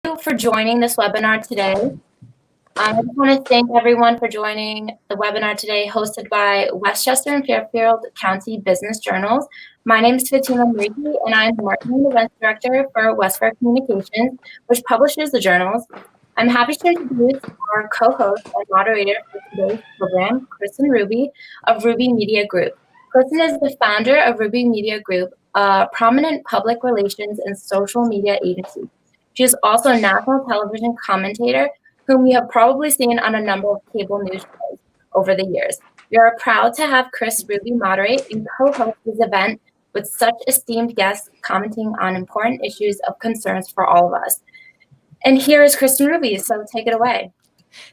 you for joining this webinar today. I just want to thank everyone for joining the webinar today, hosted by Westchester and Fairfield County Business Journals. My name is Fatima Muriki, and I'm Marketing and Events Director for Westfair Communications, which publishes the journals. I'm happy to introduce our co-host and moderator for today's program, Kris Ruby of Ruby Media Group. Kristen is the founder of Ruby Media Group, a prominent public relations and social media agency. She is also a national television commentator whom you have probably seen on a number of cable news shows over the years. We are proud to have Kris Ruby moderate and co-host this event with such esteemed guests commenting on important issues of concerns for all of us. And here is Kris Ruby, so take it away.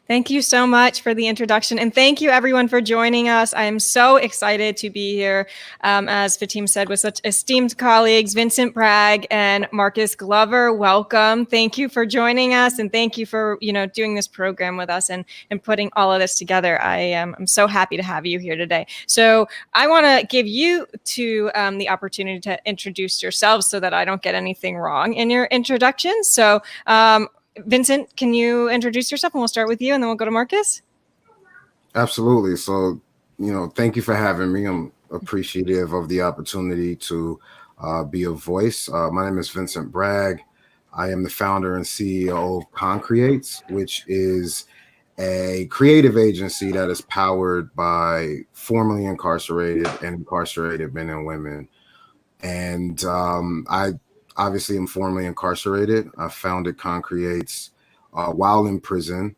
Thank you so much for the introduction, and thank you everyone for joining us. I am so excited to be here, as Fatima said, with such esteemed colleagues, Vincent, Bragg, and Marcus Glover. Welcome. Thank you for joining us, and thank you for doing this program with us and putting all of this together. I'm so happy to have you here today. So I want to give you two the opportunity to introduce yourselves so that I don't get anything wrong in your introduction. So Vincent, can you introduce yourself, and we'll start with you and then we'll go to Marcus? Absolutely. So, thank you for having me. I'm appreciative of the opportunity to be a voice. My name is Vincent Bragg. I am the founder and CEO of ConCreates, which is a creative agency that is powered by formerly incarcerated and incarcerated men and women. And I obviously am formerly incarcerated. I founded ConCreates while in prison.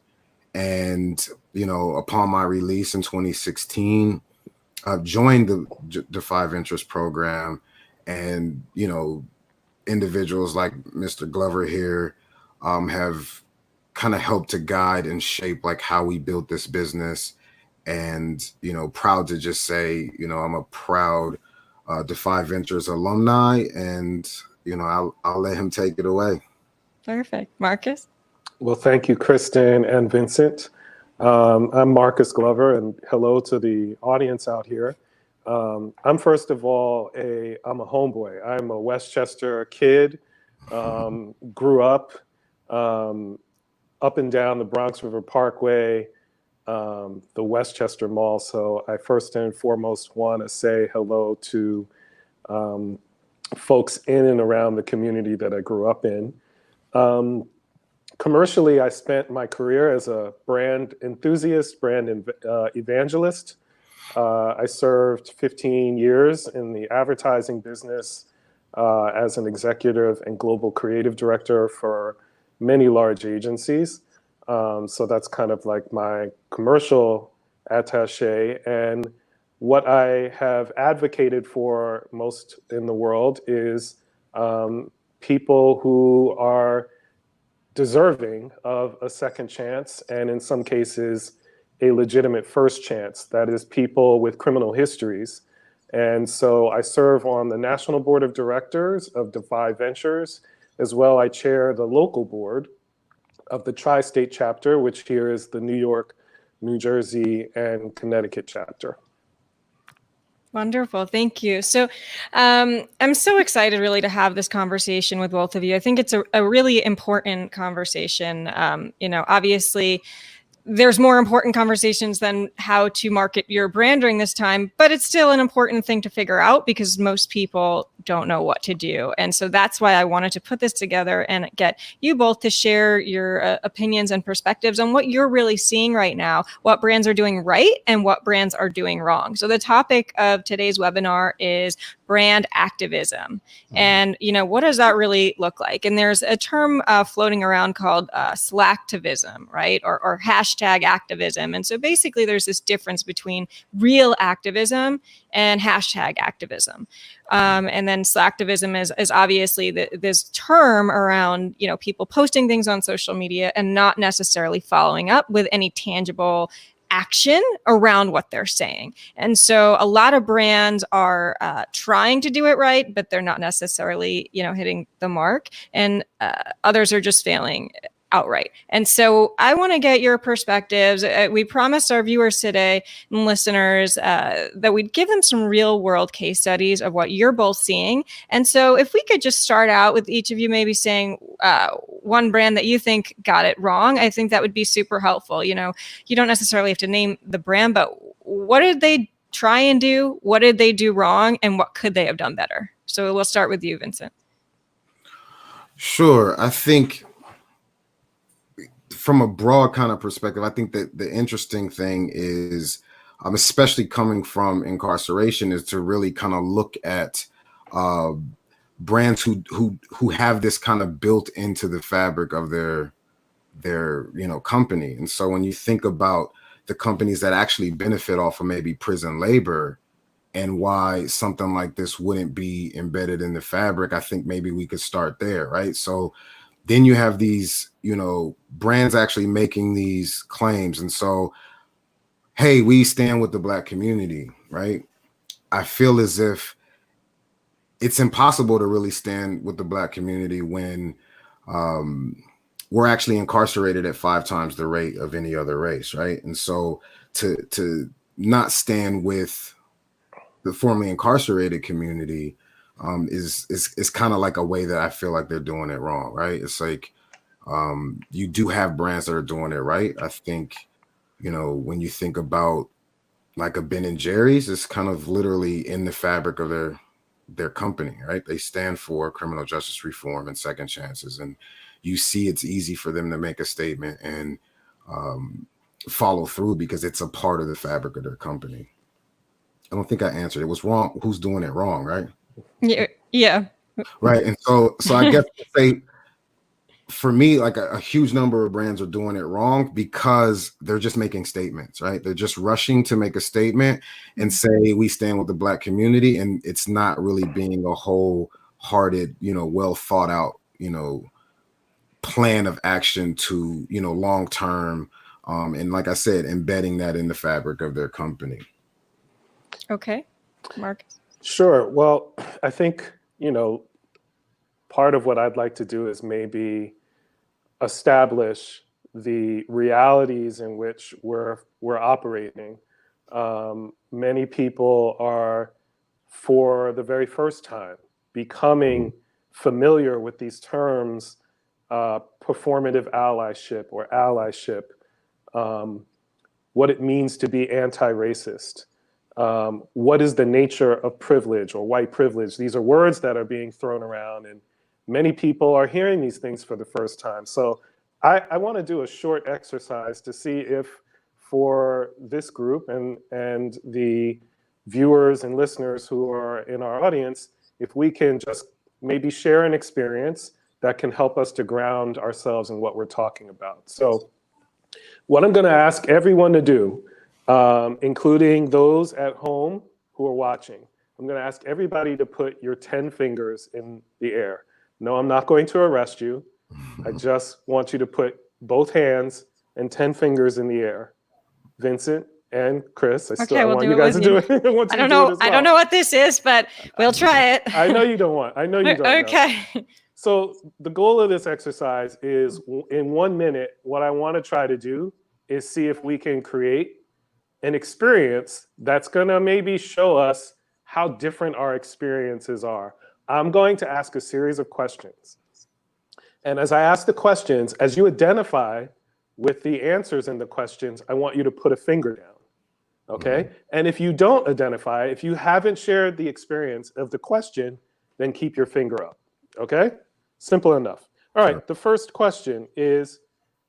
And, upon my release in 2016, I've joined the Defy Ventures program. And, individuals like Mr. Glover here have kind of helped to guide and shape like how we built this business. And, proud to just say, I'm a proud Defy Ventures alumni, and I'll let him take it away. Perfect. Marcus? Well, thank you, Kristen and Vincent. I'm Marcus Glover, and hello to the audience out here. I'm first of all, I'm a homeboy. I'm a Westchester kid, grew up and down the Bronx River Parkway, the Westchester Mall. So I first and foremost want to say hello to folks in and around the community that I grew up in. Commercially, I spent my career as a brand enthusiast, brand evangelist. I served 15 years in the advertising business as an executive and global creative director for many large agencies. So that's kind of like my commercial attaché. And what I have advocated for most in the world is people who are deserving of a second chance, and in some cases, a legitimate first chance. That is, people with criminal histories. And so I serve on the National Board of Directors of Defy Ventures. As well, I chair the local board of the Tri-State chapter, which here is the New York, New Jersey, and Connecticut chapter. Wonderful. Thank you. So I'm so excited really to have this conversation with both of you. I think it's a really important conversation. Obviously, there's more important conversations than how to market your brand during this time, but it's still an important thing to figure out because most people don't know what to do. And so that's why I wanted to put this together and get you both to share your opinions and perspectives on what you're really seeing right now, what brands are doing right and what brands are doing wrong. So the topic of today's webinar is brand activism. And, what does that really look like? And there's a term floating around called slacktivism, right? Or hashtag activism. And so basically there's this difference between real activism and hashtag activism. And then slacktivism is obviously this term around, people posting things on social media and not necessarily following up with any tangible action around what they're saying. And so a lot of brands are trying to do it right, but they're not necessarily, hitting the mark. And others are just failing outright. And so I want to get your perspectives. We promised our viewers today and listeners that we'd give them some real world case studies of what you're both seeing. And so if we could just start out with each of you maybe saying one brand that you think got it wrong, I think that would be super helpful. You know, you don't necessarily have to name the brand, but what did they try and do? What did they do wrong? And what could they have done better? So we'll start with you, Vincent. Sure. I think from a broad kind of perspective, I think that the interesting thing is, especially coming from incarceration, is to really kind of look at brands who have this kind of built into the fabric of their company. And so when you think about the companies that actually benefit off of maybe prison labor and why something like this wouldn't be embedded in the fabric, I think maybe we could start there, right? So then you have these, brands actually making these claims. And so, hey, we stand with the Black community, right? I feel as if it's impossible to really stand with the Black community when we're actually incarcerated at 5 times the rate of any other race, right? And so to not stand with the formerly incarcerated community is kind of like a way that I feel like they're doing it wrong, right? It's like you do have brands that are doing it right. I think, when you think about like a Ben and Jerry's, it's kind of literally in the fabric of their company, right? They stand for criminal justice reform and second chances, and you see it's easy for them to make a statement and follow through because it's a part of the fabric of their company. I don't think I answered. It was wrong. Who's doing it wrong, right? Yeah. Right. And so I guess to say, for me, like a huge number of brands are doing it wrong because they're just making statements, right? They're just rushing to make a statement and say, we stand with the Black community. And it's not really being a wholehearted, well thought out, plan of action to, long-term. And like I said, embedding that in the fabric of their company. Okay. Marcus. Sure. Well, I think, part of what I'd like to do is maybe establish the realities in which we're operating. Many people are, for the very first time, becoming familiar with these terms, performative allyship or allyship, what it means to be anti-racist. What is the nature of privilege or white privilege? These are words that are being thrown around, and many people are hearing these things for the first time. So I want to do a short exercise to see if, for this group and the viewers and listeners who are in our audience, if we can just maybe share an experience that can help us to ground ourselves in what we're talking about. So what I'm going to ask everyone to do, including those at home who are watching, I'm going to ask everybody to put your 10 fingers in the air. No, I'm not going to arrest you. I just want you to put both hands and 10 fingers in the air. Vincent and Kris, I want you guys to do it. I don't know. I don't know what this is, but we'll try it. I know you don't want. I know you don't. Okay. Know. So the goal of this exercise is, in 1 minute, what I want to try to do is see if we can create an experience that's going to maybe show us how different our experiences are. I'm going to ask a series of questions. And as I ask the questions, as you identify with the answers in the questions, I want you to put a finger down, okay? Mm-hmm. And if you don't identify, if you haven't shared the experience of the question, then keep your finger up, okay? Simple enough. All right, The first question is,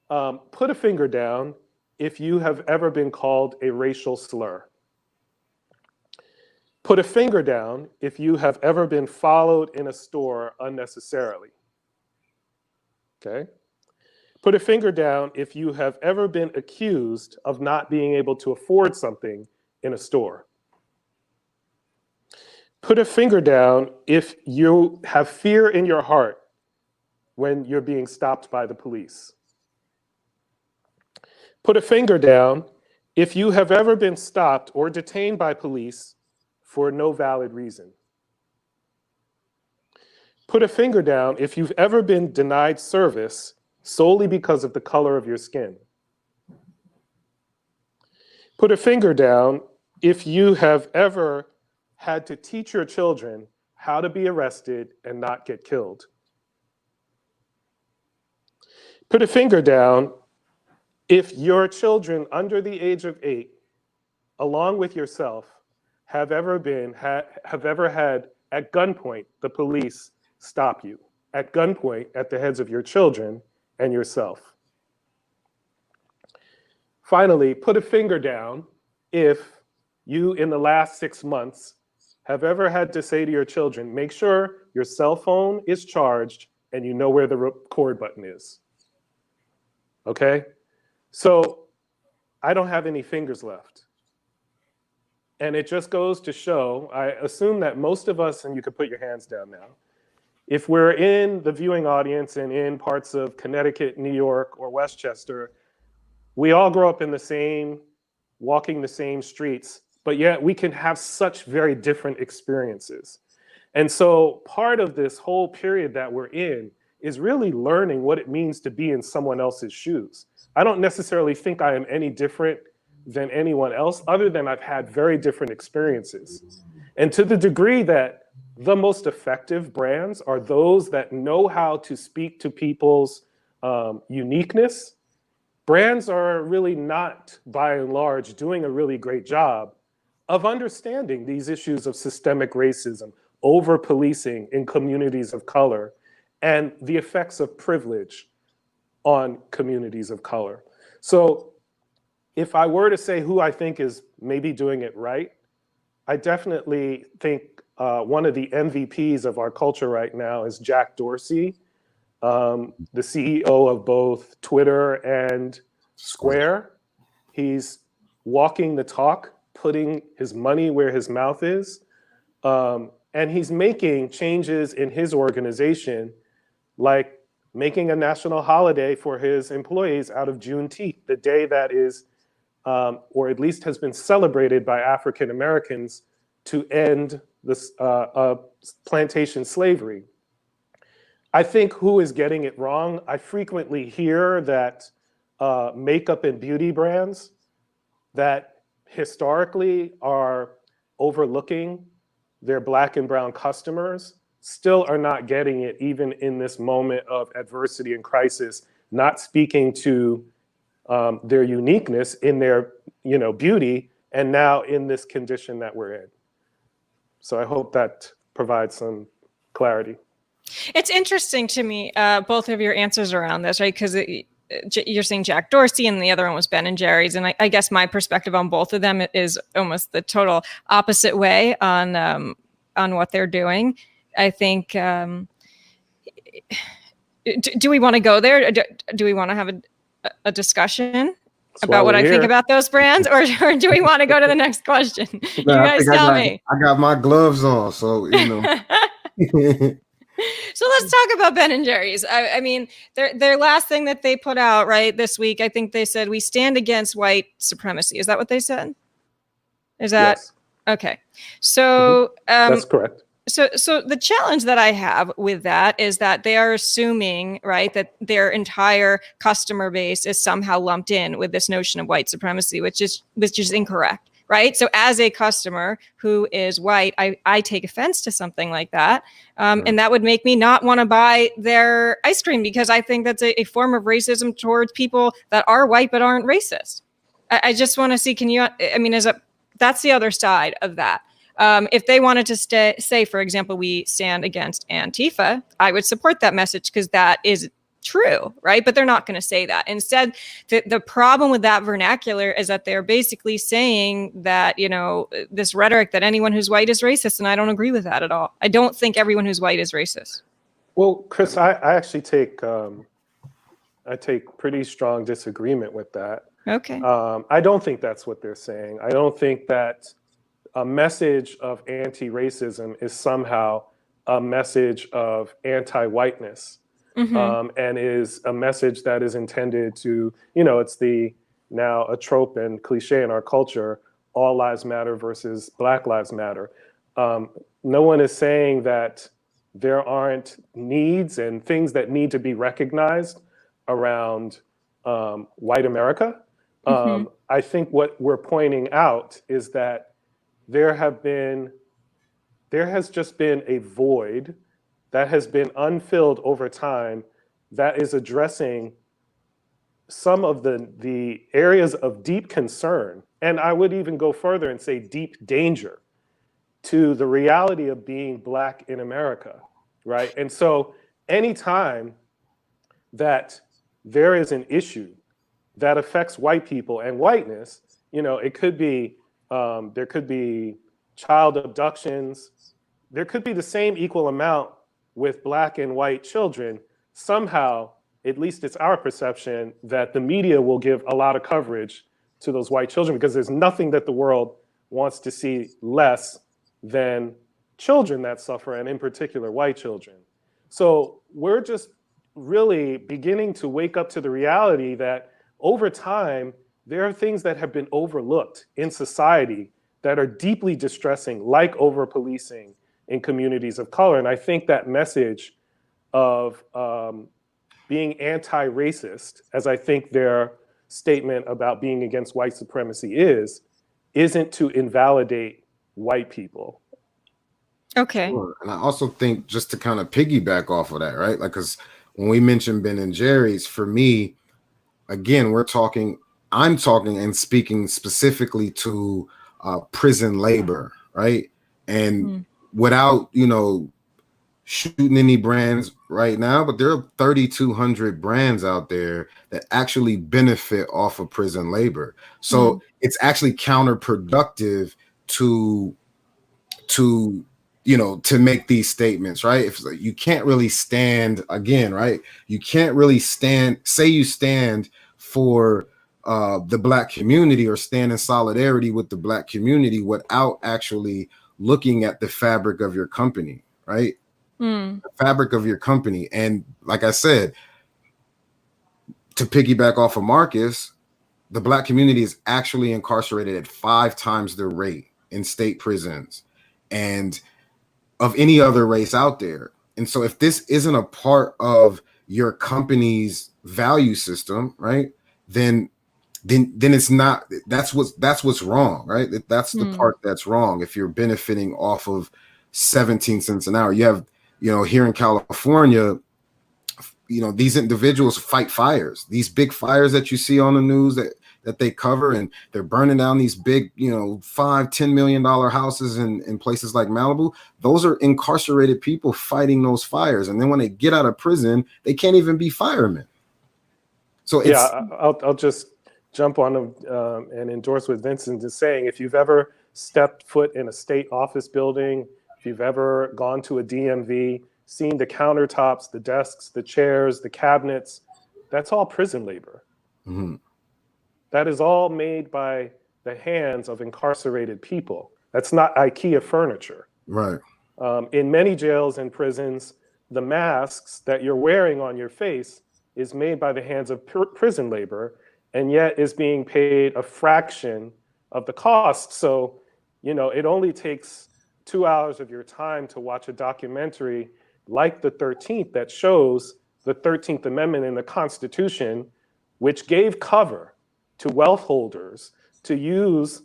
put a finger down if you have ever been called a racial slur. Put a finger down if you have ever been followed in a store unnecessarily. Okay? Put a finger down if you have ever been accused of not being able to afford something in a store. Put a finger down if you have fear in your heart when you're being stopped by the police. Put a finger down if you have ever been stopped or detained by police for no valid reason. Put a finger down if you've ever been denied service solely because of the color of your skin. Put a finger down if you have ever had to teach your children how to be arrested and not get killed. Put a finger down if your children under the age of 8, along with yourself, have ever had at gunpoint the police stop you, at gunpoint at the heads of your children and yourself. Finally, put a finger down if you, in the last 6 months, have ever had to say to your children, make sure your cell phone is charged and you know where the record button is. Okay? So I don't have any fingers left. And it just goes to show, I assume that most of us, and you can put your hands down now, if we're in the viewing audience and in parts of Connecticut, New York, or Westchester, we all grow up in the same, walking the same streets, but yet we can have such very different experiences. And so part of this whole period that we're in is really learning what it means to be in someone else's shoes. I don't necessarily think I am any different than anyone else, other than I've had very different experiences. And to the degree that the most effective brands are those that know how to speak to people's uniqueness, brands are really not, by and large, doing a really great job of understanding these issues of systemic racism, over-policing in communities of color, and the effects of privilege on communities of color. So if I were to say who I think is maybe doing it right, I definitely think one of the MVPs of our culture right now is Jack Dorsey, the CEO of both Twitter and Square. He's walking the talk, putting his money where his mouth is, and he's making changes in his organization, like making a national holiday for his employees out of Juneteenth, the day that is, or at least has been celebrated by African Americans to end this plantation slavery. I think who is getting it wrong? I frequently hear that makeup and beauty brands that historically are overlooking their Black and brown customers still are not getting it, even in this moment of adversity and crisis, not speaking to their uniqueness in their beauty, and now in this condition that we're in. So I hope that provides some clarity. It's interesting to me, both of your answers around this, right? Because you're saying Jack Dorsey and the other one was Ben & Jerry's. And I guess my perspective on both of them is almost the total opposite way on what they're doing. I think, do we want to go there? Do we want to have a discussion about what I think about those brands, or do we want to go to the next question? You guys tell me. I got my gloves on, so So let's talk about Ben & Jerry's. I mean, their last thing that they put out right this week, I think they said, we stand against white supremacy. Is that what they said? Is that yes. Okay? So that's correct. So the challenge that I have with that is that they are assuming, right, that their entire customer base is somehow lumped in with this notion of white supremacy, which is incorrect, right? So as a customer who is white, I take offense to something like that. And that would make me not want to buy their ice cream, because I think that's a form of racism towards people that are white but aren't racist. I just want to see, that's the other side of that. If they wanted to say, for example, we stand against Antifa, I would support that message because that is true, right? But they're not going to say that. Instead, the problem with that vernacular is that they're basically saying that, this rhetoric that anyone who's white is racist, and I don't agree with that at all. I don't think everyone who's white is racist. Well, Kris, I actually take pretty strong disagreement with that. Okay. I don't think that's what they're saying. I don't think that a message of anti-racism is somehow a message of anti-whiteness, and is a message that is intended to, it's now a trope and cliche in our culture, all lives matter versus Black lives matter. No one is saying that there aren't needs and things that need to be recognized around white America. I think what we're pointing out is that there has just been a void that has been unfilled over time that is addressing some of the areas of deep concern, and I would even go further and say deep danger to the reality of being Black in America, right? And so anytime that there is an issue that affects white people and whiteness, it could be, there could be child abductions, there could be the same equal amount with Black and white children. Somehow, at least it's our perception that the media will give a lot of coverage to those white children because there's nothing that the world wants to see less than children that suffer, and in particular, white children. So we're just really beginning to wake up to the reality that over time, there are things that have been overlooked in society that are deeply distressing, like over-policing in communities of color. And I think that message of being anti-racist, as I think their statement about being against white supremacy isn't to invalidate white people. Okay. Sure. And I also think, just to kind of piggyback off of that, right? Like, because when we mentioned Ben and Jerry's, for me, again, I'm talking and speaking specifically to prison labor, right? And without, shooting any brands right now, but there are 3,200 brands out there that actually benefit off of prison labor. So it's actually counterproductive to make these statements, right? If you can't really stand, again, right? You can't really say you stand for the Black community or stand in solidarity with the Black community without actually looking at the fabric of your company, right? The fabric of your company. And like I said, to piggyback off of Marcus, the Black community is actually incarcerated at 5 times the rate in state prisons and of any other race out there. And so if this isn't a part of your company's value system, right, then it's not. That's what's wrong, right? That's the part that's wrong. If you're benefiting off of 17 cents an hour, you have, here in California, these individuals fight fires, these big fires that you see on the news that they cover, and they're burning down these big, $5-10 million houses in places like Malibu. Those are incarcerated people fighting those fires. And then when they get out of prison, they can't even be firemen. So I'll just jump on and endorse what Vincent is saying. If you've ever stepped foot in a state office building, if you've ever gone to a DMV, seen the countertops, the desks, the chairs, the cabinets, that's all prison labor. That is all made by the hands of incarcerated people. That's not IKEA furniture. Right. In many jails and prisons, the masks that you're wearing on your face is made by the hands of prison labor, and yet is being paid a fraction of the cost. So, it only takes 2 hours of your time to watch a documentary like the 13th that shows the 13th Amendment in the Constitution, which gave cover to wealth holders to use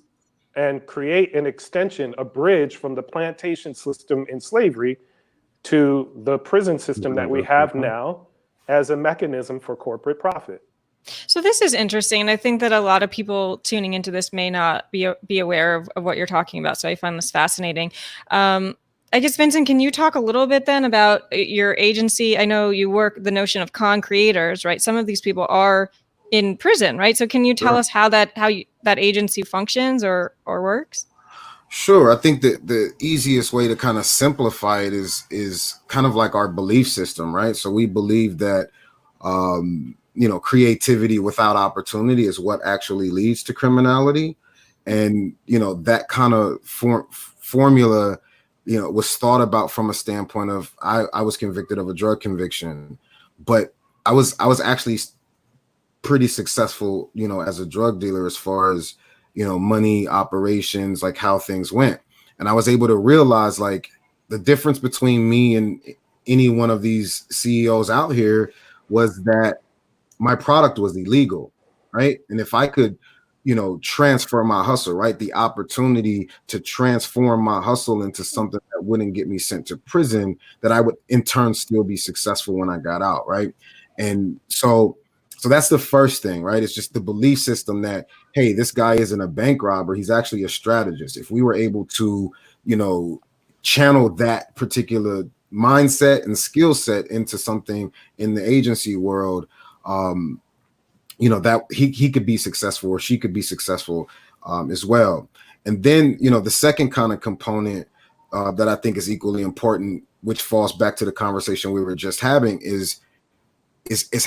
and create an extension, a bridge from the plantation system in slavery to the prison system that we have now as a mechanism for corporate profit. So this is interesting. And I think that a lot of people tuning into this may not be aware of what you're talking about. So I find this fascinating. I guess, Vincent, can you talk a little bit then about your agency? I know you work the notion of ConCreators, right? Some of these people are in prison, right? So can you tell us how that agency functions or works? Sure. I think that the easiest way to kind of simplify it is kind of like our belief system, right? So we believe that creativity without opportunity is what actually leads to criminality. And, that kind of formula, was thought about from a standpoint of, I was convicted of a drug conviction, but I was actually pretty successful, as a drug dealer, as far as, money operations, like how things went. And I was able to realize, like, the difference between me and any one of these CEOs out here was that my product was illegal, right? And if I could, transfer my hustle, right? The opportunity to transform my hustle into something that wouldn't get me sent to prison, that I would in turn still be successful when I got out, right? And so that's the first thing, right? It's just the belief system that, hey, this guy isn't a bank robber, he's actually a strategist. If we were able to, channel that particular mindset and skill set into something in the agency world, that he could be successful, or she could be successful as well. And then, the second kind of component that I think is equally important, which falls back to the conversation we were just having, is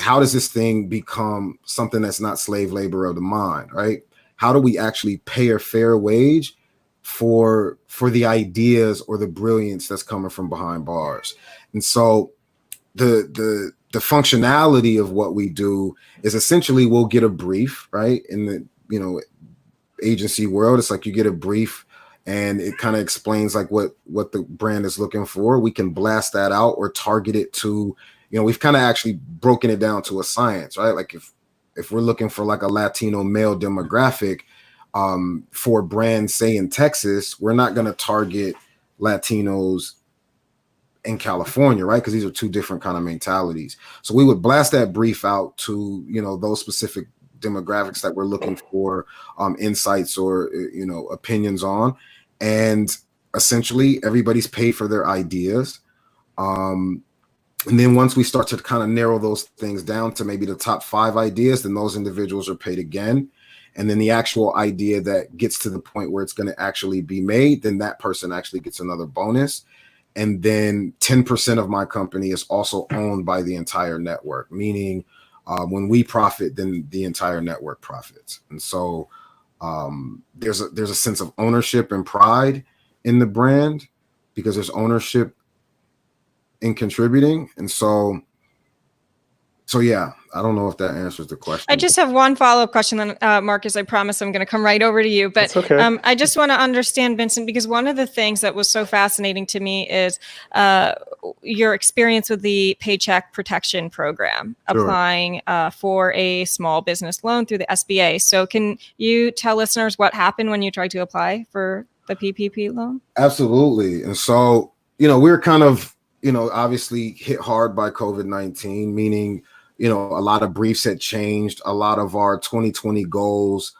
how does this thing become something that's not slave labor of the mind, right? How do we actually pay a fair wage for the ideas or the brilliance that's coming from behind bars? And so the functionality of what we do is essentially we'll get a brief, right? In the agency world, it's like you get a brief and it kind of explains like what the brand is looking for. We can blast that out or target it to, we've kind of actually broken it down to a science, right? Like if we're looking for like a Latino male demographic for brands, say in Texas, we're not going to target Latinos in California, right? Because these are two different kind of mentalities. So we would blast that brief out to, those specific demographics that we're looking for insights or, opinions on. And essentially everybody's paid for their ideas. And then once we start to kind of narrow those things down to maybe the top 5 ideas, then those individuals are paid again. And then the actual idea that gets to the point where it's going to actually be made, then that person actually gets another bonus. And then 10% of my company is also owned by the entire network, meaning when we profit, then the entire network profits. And so there's a sense of ownership and pride in the brand because there's ownership in contributing. And so yeah, I don't know if that answers the question. I just have one follow-up question then, Marcus. I promise I'm going to come right over to you. But okay. I just want to understand, Vincent, because one of the things that was so fascinating to me is your experience with the Paycheck Protection Program, Sure. applying for a small business loan through the SBA. So can you tell listeners what happened when you tried to apply for the PPP loan? Absolutely. And so, we're kind of, obviously hit hard by COVID-19, meaning, a lot of briefs had changed. A lot of our 2020 goals,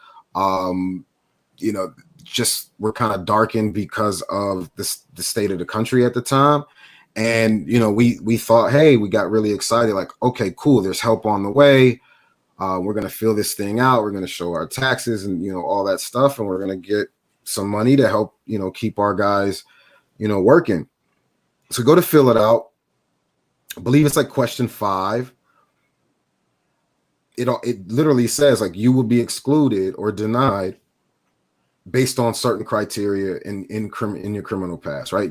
just were kind of darkened because of the state of the country at the time. And, we thought, hey, we got really excited, like, okay, cool, there's help on the way. We're going to fill this thing out. We're going to show our taxes and, all that stuff. And we're going to get some money to help, keep our guys, working. So go to fill it out. I believe it's like question 5. It literally says like you will be excluded or denied based on certain criteria in your criminal past, right?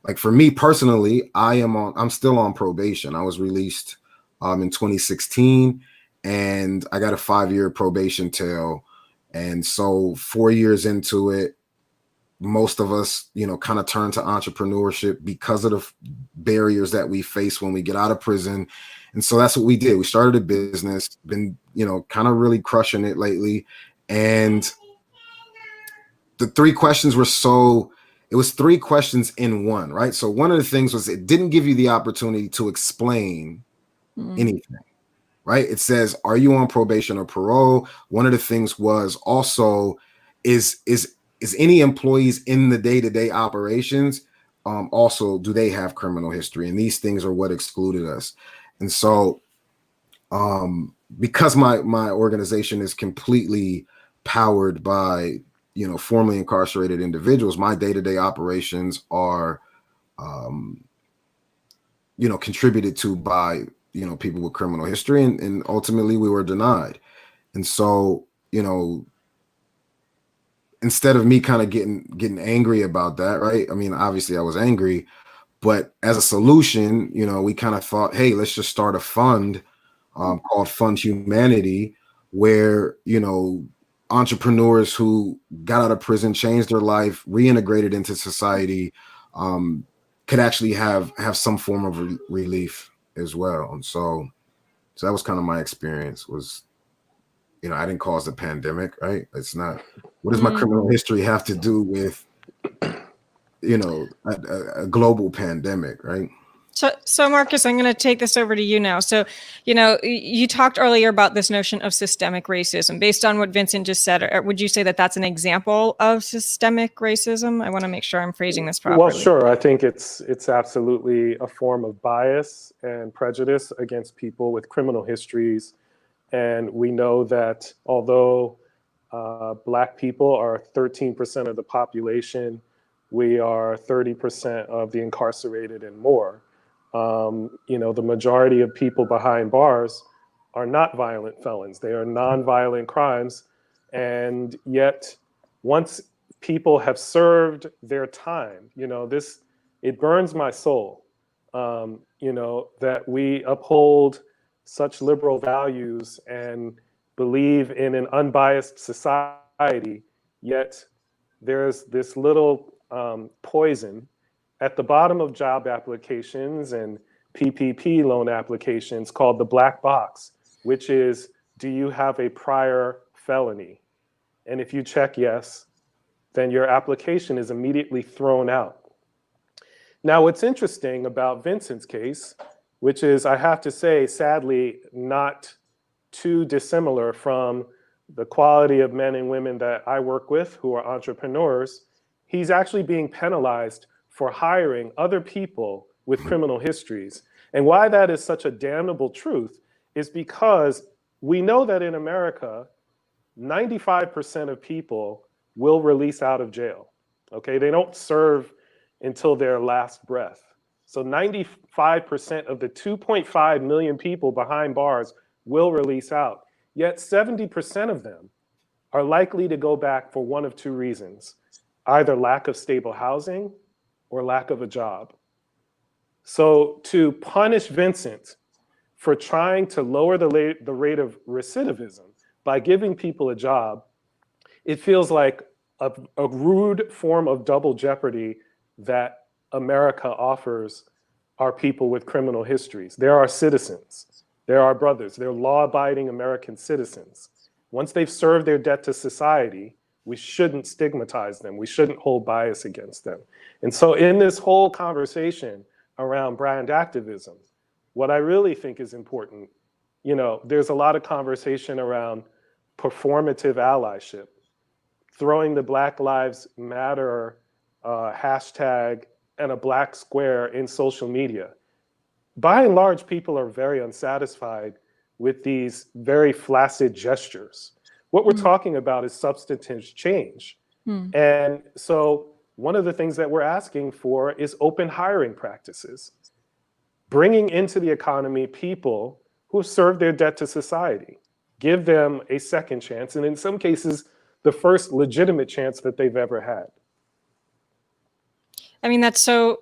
Like for me personally, I'm still on probation. I was released in 2016 and I got a 5-year probation tail. And so 4 years into it, most of us, kind of turn to entrepreneurship because of the barriers that we face when we get out of prison. And so that's what we did. We started a business, been, kind of really crushing it lately. And the 3 questions it was 3 questions in one, right? So one of the things was it didn't give you the opportunity to explain anything, right? It says, are you on probation or parole? One of the things was also, is any employees in the day-to-day operations, also, do they have criminal history? And these things are what excluded us. And so because my organization is completely powered by, formerly incarcerated individuals, my day-to-day operations are, contributed to by, people with criminal history. And ultimately we were denied. And so, instead of me kind of getting angry about that, right? I mean, obviously I was angry, but as a solution, we kind of thought, hey, let's just start a fund called Fund Humanity, where, entrepreneurs who got out of prison, changed their life, reintegrated into society, could actually have some form of relief as well. And so So that was kind of my experience was, I didn't cause the pandemic, right? It's not, what does my criminal history have to do with, a global pandemic, right? So Marcus, I'm going to take this over to you now. So, you talked earlier about this notion of systemic racism. Based on what Vincent just said, would you say that that's an example of systemic racism? I want to make sure I'm phrasing this properly. Well, sure. I think it's absolutely a form of bias and prejudice against people with criminal histories. And we know that although Black people are 13% of the population, we are 30% of the incarcerated and more. The majority of people behind bars are not violent felons. They are nonviolent crimes. And yet, once people have served their time, it burns my soul, that we uphold such liberal values and believe in an unbiased society, yet there's this little poison at the bottom of job applications and PPP loan applications called the black box, which is, do you have a prior felony? And if you check yes, then your application is immediately thrown out. Now, what's interesting about Vincent's case, which is, I have to say, sadly, not too dissimilar from the quality of men and women that I work with who are entrepreneurs, he's actually being penalized for hiring other people with criminal histories. And why that is such a damnable truth is because we know that in America, 95% of people will release out of jail, okay? They don't serve until their last breath. So 95% of the 2.5 million people behind bars will release out. Yet 70% of them are likely to go back for one of two reasons, either lack of stable housing or lack of a job. So to punish Vincent for trying to lower the rate of recidivism by giving people a job, it feels like a rude form of double jeopardy that America offers our people with criminal histories. They're our citizens. They're our brothers. They're law-abiding American citizens. Once they've served their debt to society, we shouldn't stigmatize them. We shouldn't hold bias against them. And so in this whole conversation around brand activism, what I really think is important, there's a lot of conversation around performative allyship, throwing the Black Lives Matter hashtag and a black square in social media. By and large, people are very unsatisfied with these very flaccid gestures. What we're talking about is substantive change. And so one of the things that we're asking for is open hiring practices, bringing into the economy people who serve their debt to society, give them a second chance, and in some cases, the first legitimate chance that they've ever had. I mean, that's so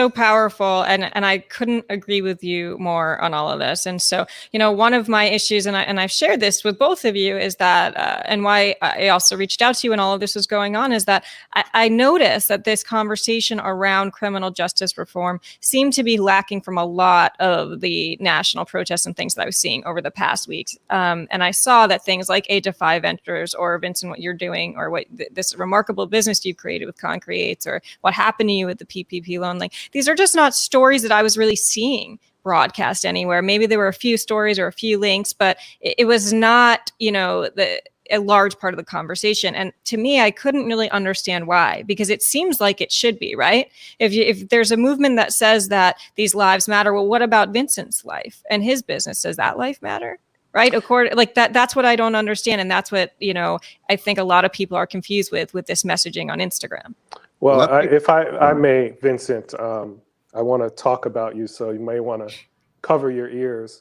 powerful, and I couldn't agree with you more on all of this. And so, one of my issues, and I've shared this with both of you, is that, and why I also reached out to you when all of this was going on, is that I noticed that this conversation around criminal justice reform seemed to be lacking from a lot of the national protests and things that I was seeing over the past weeks. And I saw that things like Defy Ventures, or Vincent, what you're doing, or what this remarkable business you created with ConCreates, or what happened to you with the PPP loan, like these are just not stories that I was really seeing broadcast anywhere. Maybe there were a few stories or a few links, but it was not, a large part of the conversation. And to me, I couldn't really understand why, because it seems like it should be, right? If there's a movement that says that these lives matter, well, what about Vincent's life and his business? Does that life matter? Right? That's what I don't understand. And that's what, I think a lot of people are confused with this messaging on Instagram. Well, if I may, Vincent, I want to talk about you, so you may want to cover your ears.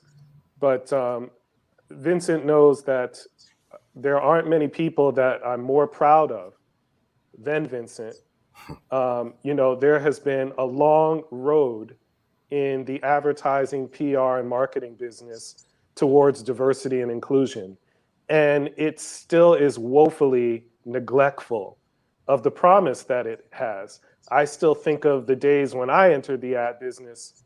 But Vincent knows that there aren't many people that I'm more proud of than Vincent. There has been a long road in the advertising, PR, and marketing business towards diversity and inclusion. And it still is woefully neglectful of the promise that it has. I still think of the days when I entered the ad business.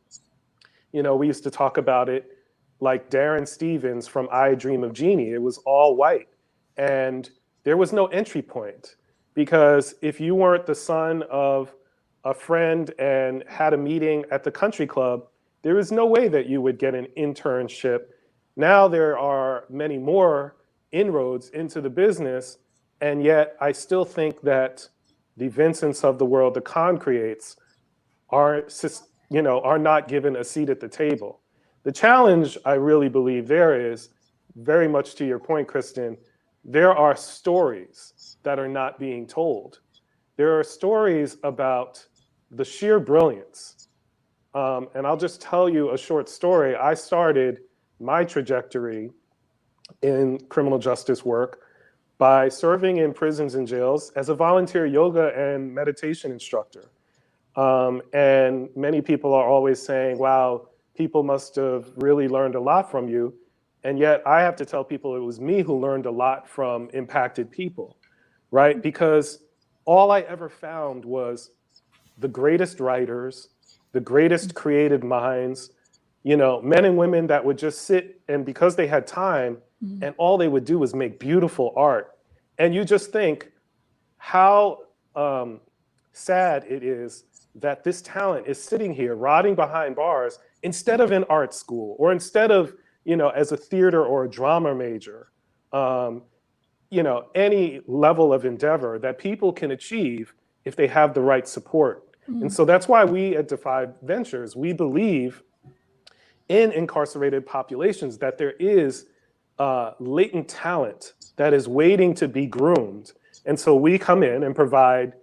We used to talk about it like Darren Stevens from I Dream of Jeannie. It was all white. And there was no entry point, because if you weren't the son of a friend and had a meeting at the country club, there is no way that you would get an internship. Now there are many more inroads into the business, and yet I still think that the Vincents of the world, the ConCreates, are not given a seat at the table. The challenge, I really believe, there is, very much to your point, Kristen, there are stories that are not being told. There are stories about the sheer brilliance. And I'll just tell you a short story. I started my trajectory in criminal justice work by serving in prisons and jails as a volunteer yoga and meditation instructor. And many people are always saying, wow, people must have really learned a lot from you. And yet I have to tell people it was me who learned a lot from impacted people, right? Because all I ever found was the greatest writers, the greatest creative minds, men and women that would just sit, and because they had time, and all they would do was make beautiful art. And you just think how sad it is that this talent is sitting here rotting behind bars instead of in art school, or instead of, as a theater or a drama major, any level of endeavor that people can achieve if they have the right support. And so that's why we at Defy Ventures, we believe in incarcerated populations, that there is latent talent that is waiting to be groomed. And so we come in and provide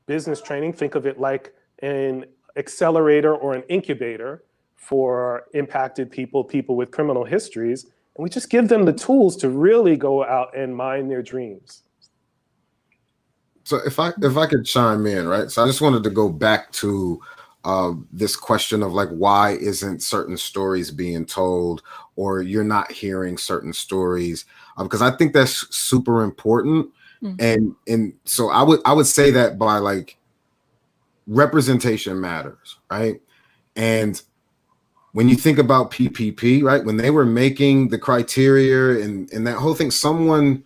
business training. Think of it like an accelerator or an incubator for impacted people, people with criminal histories. And we just give them the tools to really go out and mine their dreams. So if I could chime in, right? So I just wanted to go back to this question of like, why isn't certain stories being told, or you're not hearing certain stories? Because I think that's super important. And so I would say that by like, representation matters, right? And when you think about PPP, right, when they were making the criteria and that whole thing, someone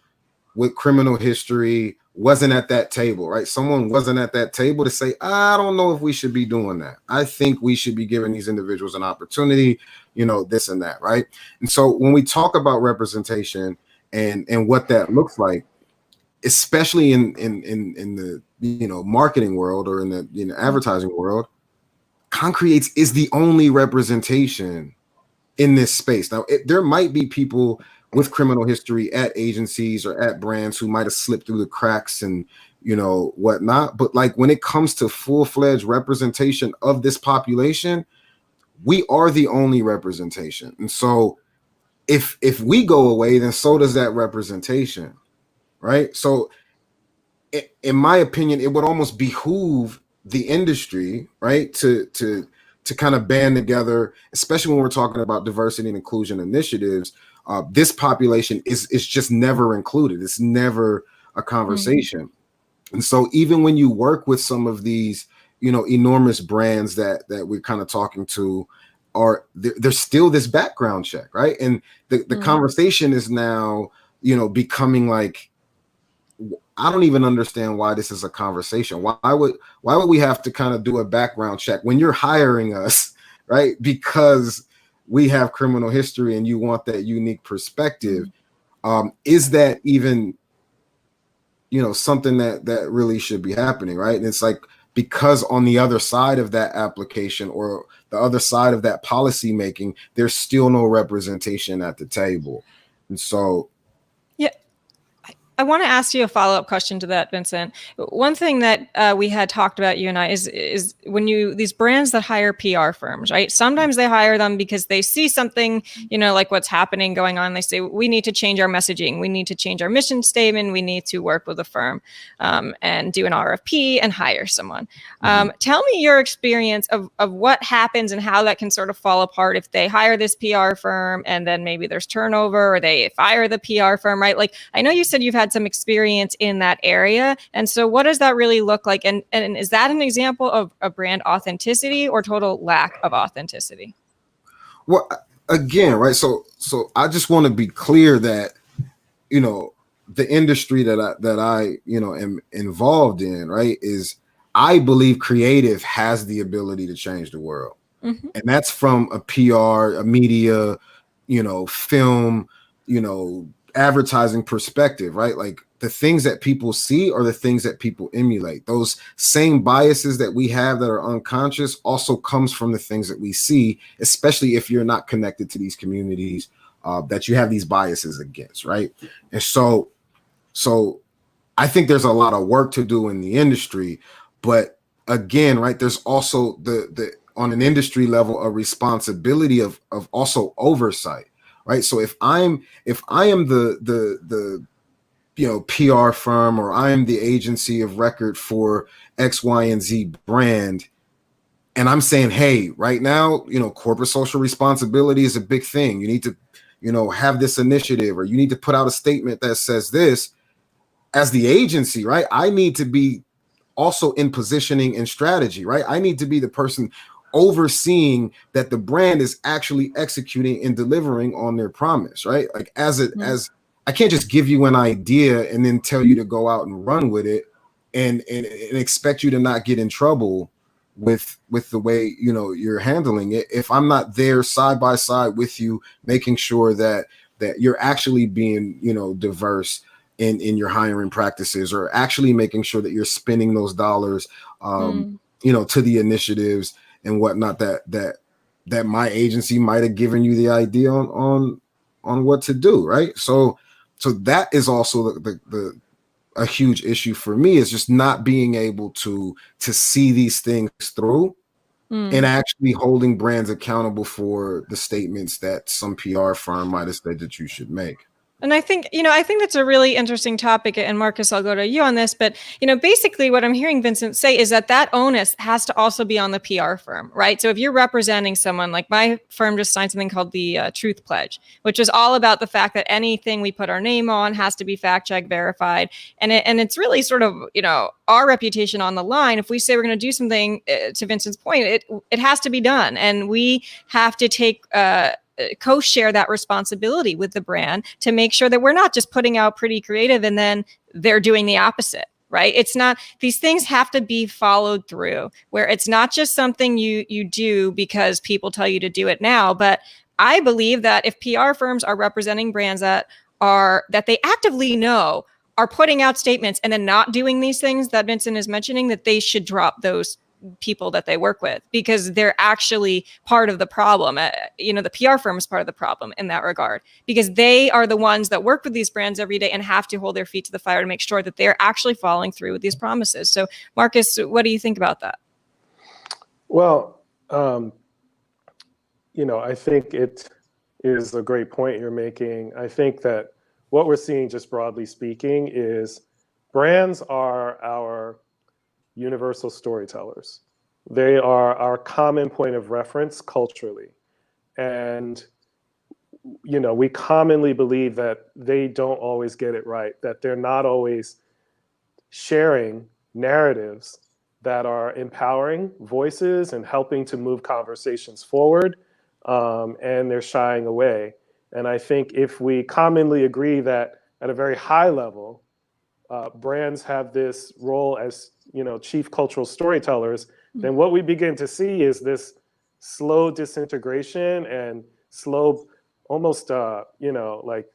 with criminal history wasn't at that table, right? Someone wasn't at that table to say, I don't know if we should be doing that. I think we should be giving these individuals an opportunity, this and that, right? And so when we talk about representation and what that looks like, especially in the marketing world or in the advertising world, ConCreates is the only representation in this space. Now, there might be people with criminal history at agencies or at brands who might have slipped through the cracks and whatnot, but like when it comes to full-fledged representation of this population, we are the only representation. And so if we go away, then so does that representation, right? So in my opinion, it would almost behoove the industry, right, to kind of band together, especially when we're talking about diversity and inclusion initiatives. This population is just never included. It's never a conversation. And so even when you work with some of these, enormous brands that we're kind of talking to, there's still this background check, right? And the conversation is now, becoming like, I don't even understand why this is a conversation. Why would we have to kind of do a background check when you're hiring us, right? Because we have criminal history and you want that unique perspective. Is that even, something that really should be happening, right? And it's like, because on the other side of that application or the other side of that policy making, there's still no representation at the table. And so, yeah. I want to ask you a follow-up question to that, Vincent. One thing that we had talked about, you and I, is when these brands that hire PR firms, right? Sometimes they hire them because they see something, like what's happening going on. They say, we need to change our messaging. We need to change our mission statement. We need to work with a firm and do an RFP and hire someone. Tell me your experience of what happens and how that can sort of fall apart if they hire this PR firm and then maybe there's turnover or they fire the PR firm, right? Like, I know you said you've had some experience in that area. And so what does that really look like? And is that an example of a brand authenticity or total lack of authenticity? Well, again, right? So I just want to be clear that, you know, the industry that I am involved in, right, is I believe creative has the ability to change the world. Mm-hmm. And that's from a PR, a media, film, advertising perspective, right? Like the things that people see are the things that people emulate. Those same biases that we have that are unconscious also comes from the things that we see, especially if you're not connected to these communities that you have these biases against, right? And so I think there's a lot of work to do in the industry, but again, right, there's also the on an industry level a responsibility of also oversight, right? So if I am the PR firm, or I am the agency of record for X, Y, and Z brand, and I'm saying, hey, right now, corporate social responsibility is a big thing. You need to, have this initiative, or you need to put out a statement that says this. As the agency, right, I need to be also in positioning and strategy, right? I need to be the person overseeing that the brand is actually executing and delivering on their promise, right? Like as I can't just give you an idea and then tell you to go out and run with it and expect you to not get in trouble with the way you're handling it if I'm not there side by side with you, making sure that you're actually being diverse in your hiring practices, or actually making sure that you're spending those dollars to the initiatives and whatnot that my agency might have given you the idea on what to do, right? So that is also the a huge issue for me, is just not being able to see these things through and actually holding brands accountable for the statements that some PR firm might have said that you should make. And I think that's a really interesting topic. And Marcus, I'll go to you on this. But, basically what I'm hearing Vincent say is that onus has to also be on the PR firm, right? So if you're representing someone, like my firm just signed something called the Truth Pledge, which is all about the fact that anything we put our name on has to be fact checked, verified. And it's really sort of, our reputation on the line. If we say we're going to do something, to Vincent's point, it has to be done. And we have to take, co-share that responsibility with the brand to make sure that we're not just putting out pretty creative and then they're doing the opposite, right? It's not, these things have to be followed through, where it's not just something you do because people tell you to do it now. But I believe that if PR firms are representing brands that they actively know are putting out statements and then not doing these things that Vincent is mentioning, that they should drop those people that they work with, because they're actually part of the problem. The PR firm is part of the problem in that regard, because they are the ones that work with these brands every day and have to hold their feet to the fire to make sure that they're actually following through with these promises. So Marcus, what do you think about that? Well, I think it is a great point you're making. I think that what we're seeing, just broadly speaking, is brands are our universal storytellers. They are our common point of reference culturally. And, we commonly believe that they don't always get it right, that they're not always sharing narratives that are empowering voices and helping to move conversations forward, and they're shying away. And I think if we commonly agree that at a very high level, brands have this role as chief cultural storytellers, then what we begin to see is this slow disintegration and slow, almost like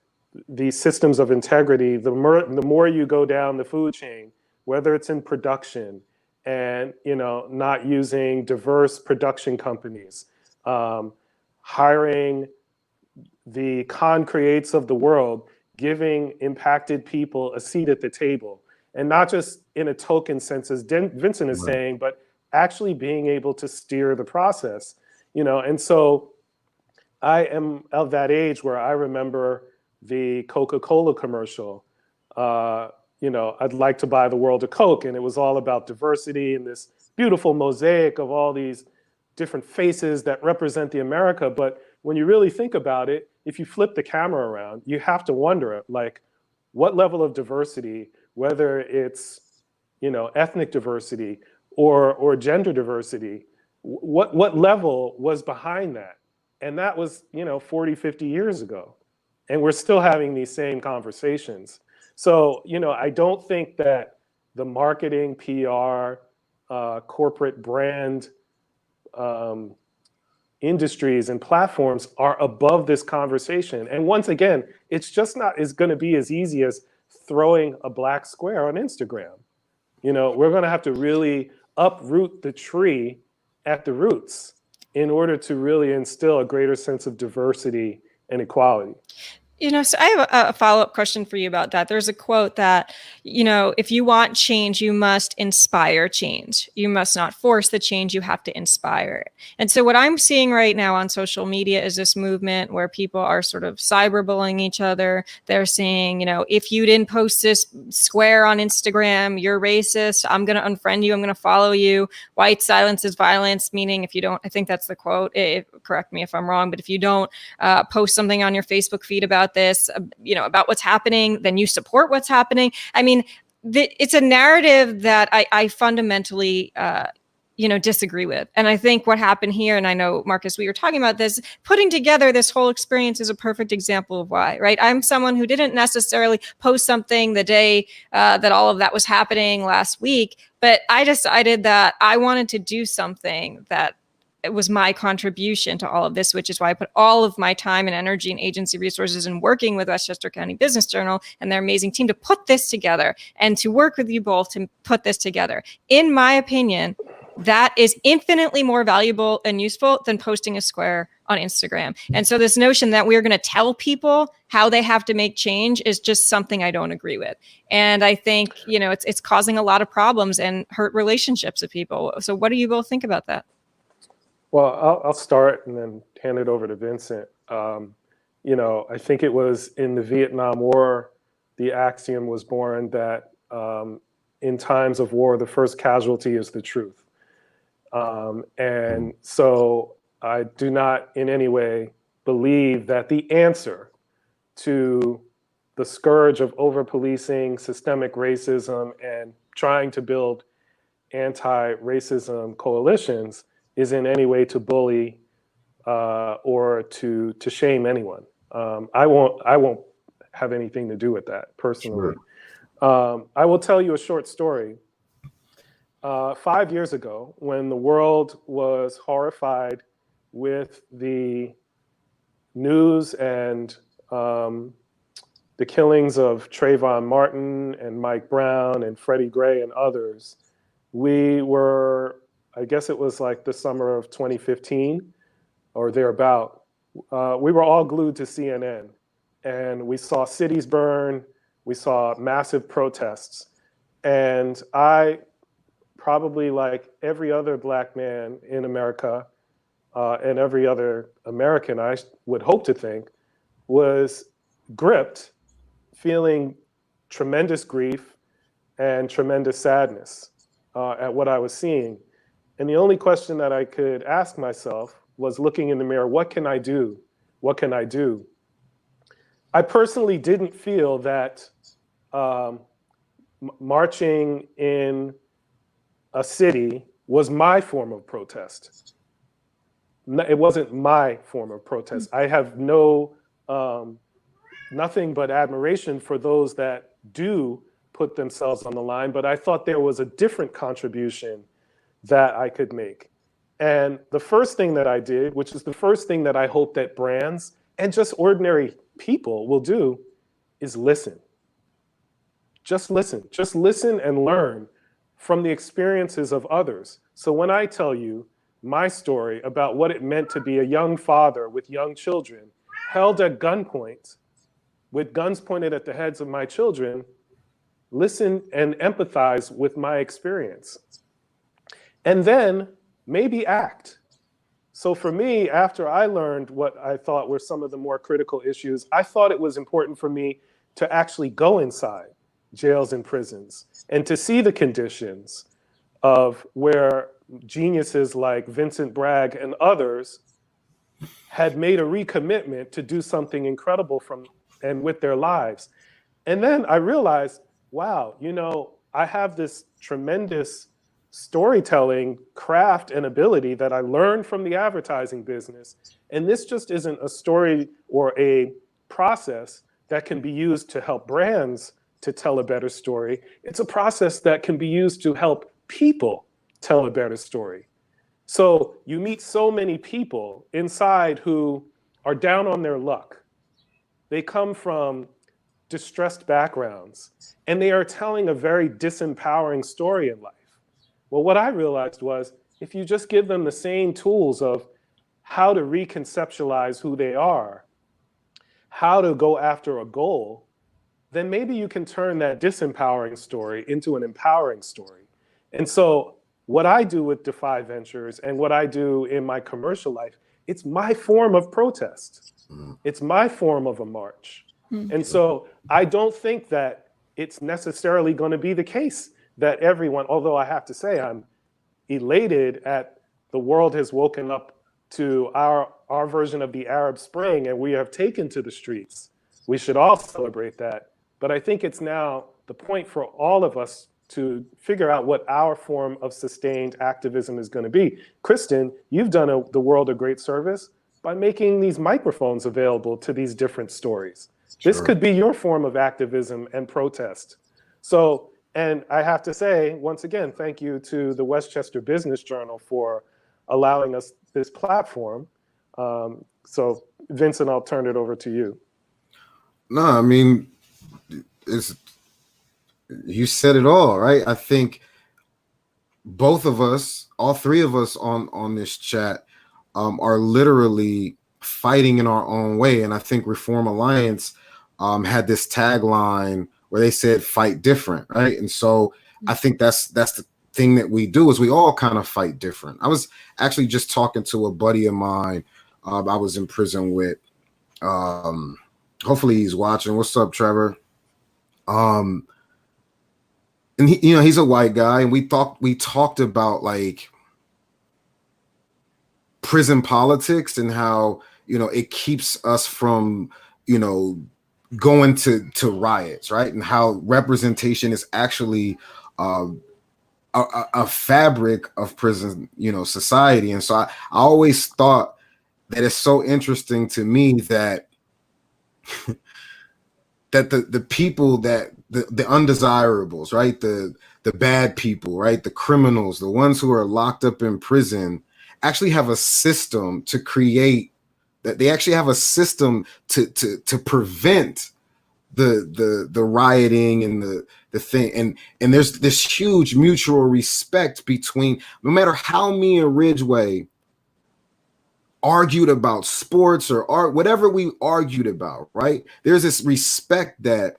these systems of integrity. The more you go down the food chain, whether it's in production and not using diverse production companies, hiring the ConCreates of the world, giving impacted people a seat at the table. And not just in a token sense, as Vincent is saying, but actually being able to steer the process. And so I am of that age where I remember the Coca-Cola commercial, I'd like to buy the world a Coke. And it was all about diversity and this beautiful mosaic of all these different faces that represent the America. But when you really think about it, if you flip the camera around, you have to wonder, like, what level of diversity, whether it's, ethnic diversity or gender diversity, what level was behind that? And that was, 40, 50 years ago. And we're still having these same conversations. So, I don't think that the marketing, PR, corporate brand industries and platforms are above this conversation. And once again, it's just not going to be as easy as throwing a black square on Instagram. We're going to have to really uproot the tree at the roots in order to really instill a greater sense of diversity and equality. So I have a follow-up question for you about that. There's a quote that, if you want change, you must inspire change. You must not force the change, you have to inspire it. And so what I'm seeing right now on social media is this movement where people are sort of cyberbullying each other. They're saying, if you didn't post this square on Instagram, you're racist. I'm going to unfriend you. I'm going to follow you. White silence is violence, meaning if you don't, I think that's the quote, correct me if I'm wrong, but if you don't post something on your Facebook feed about this, about what's happening, then you support what's happening. I mean, it's a narrative that I fundamentally, disagree with. And I think what happened here, and I know, Marcus, we were talking about this, putting together this whole experience is a perfect example of why, right? I'm someone who didn't necessarily post something the day that all of that was happening last week, but I decided that I wanted to do something that it was my contribution to all of this, which is why I put all of my time and energy and agency resources in working with Westchester County Business Journal and their amazing team to put this together and to work with you both to put this together. In my opinion, that is infinitely more valuable and useful than posting a square on Instagram. And so this notion that we're going to tell people how they have to make change is just something I don't agree with. And I think, it's causing a lot of problems and hurt relationships with people. So what do you both think about that? Well, I'll start and then hand it over to Vincent. I think it was in the Vietnam War, the axiom was born that in times of war, the first casualty is the truth. And so I do not in any way believe that the answer to the scourge of over-policing, systemic racism, and trying to build anti-racism coalitions is in any way to bully or to shame anyone. I won't have anything to do with that personally. Sure. I will tell you a short story. 5 years ago, when the world was horrified with the news and the killings of Trayvon Martin and Mike Brown and Freddie Gray and others, we were, I guess it was like the summer of 2015 or thereabout, we were all glued to CNN, and we saw cities burn, we saw massive protests. And I, probably like every other Black man in America and every other American, I would hope to think, was gripped, feeling tremendous grief and tremendous sadness at what I was seeing. And the only question that I could ask myself was, looking in the mirror, what can I do? What can I do? I personally didn't feel that marching in a city was my form of protest. It wasn't my form of protest. I have nothing but admiration for those that do put themselves on the line, but I thought there was a different contribution that I could make. And the first thing that I did, which is the first thing that I hope that brands and just ordinary people will do, is listen. Just listen. Just listen and learn from the experiences of others. So when I tell you my story about what it meant to be a young father with young children, held at gunpoint, with guns pointed at the heads of my children, listen and empathize with my experience. And then maybe act. So for me, after I learned what I thought were some of the more critical issues, I thought it was important for me to actually go inside jails and prisons and to see the conditions of where geniuses like Vincent Bragg and others had made a recommitment to do something incredible and with their lives. And then I realized, wow, I have this tremendous storytelling craft and ability that I learned from the advertising business. And this just isn't a story or a process that can be used to help brands to tell a better story. It's a process that can be used to help people tell a better story. So you meet so many people inside who are down on their luck. They come from distressed backgrounds, and they are telling a very disempowering story in life. Well, what I realized was if you just give them the same tools of how to reconceptualize who they are, how to go after a goal, then maybe you can turn that disempowering story into an empowering story. And so what I do with Defy Ventures and what I do in my commercial life, it's my form of protest. It's my form of a march. And so I don't think that it's necessarily going to be the case that everyone, although I have to say I'm elated at the world has woken up to our version of the Arab Spring and we have taken to the streets. We should all celebrate that. But I think it's now the point for all of us to figure out what our form of sustained activism is going to be. Kristen, you've done the world a great service by making these microphones available to these different stories. Sure. This could be your form of activism and protest. So, and I have to say, once again, thank you to the Westchester Business Journal for allowing us this platform. So, Vincent, I'll turn it over to you. No, I mean, you said it all, right? I think both of us, all three of us on this chat, are literally fighting in our own way. And I think Reform Alliance had this tagline where they said fight different, right? And so I think that's the thing that we do is we all kind of fight different. I was actually just talking to a buddy of mine I was in prison with. Hopefully he's watching. What's up, Trevor? And he, he's a white guy, and we talked about like prison politics and how, it keeps us from, going to riots, right? And how representation is actually a fabric of prison, society. And so I always thought that it's so interesting to me that that the people that the undesirables, right? The bad people, right? The criminals, the ones who are locked up in prison actually have a system to create that. They actually have a system to prevent the rioting and the thing. And there's this huge mutual respect between, no matter how me and Ridgway argued about sports or art, whatever we argued about, right? There's this respect that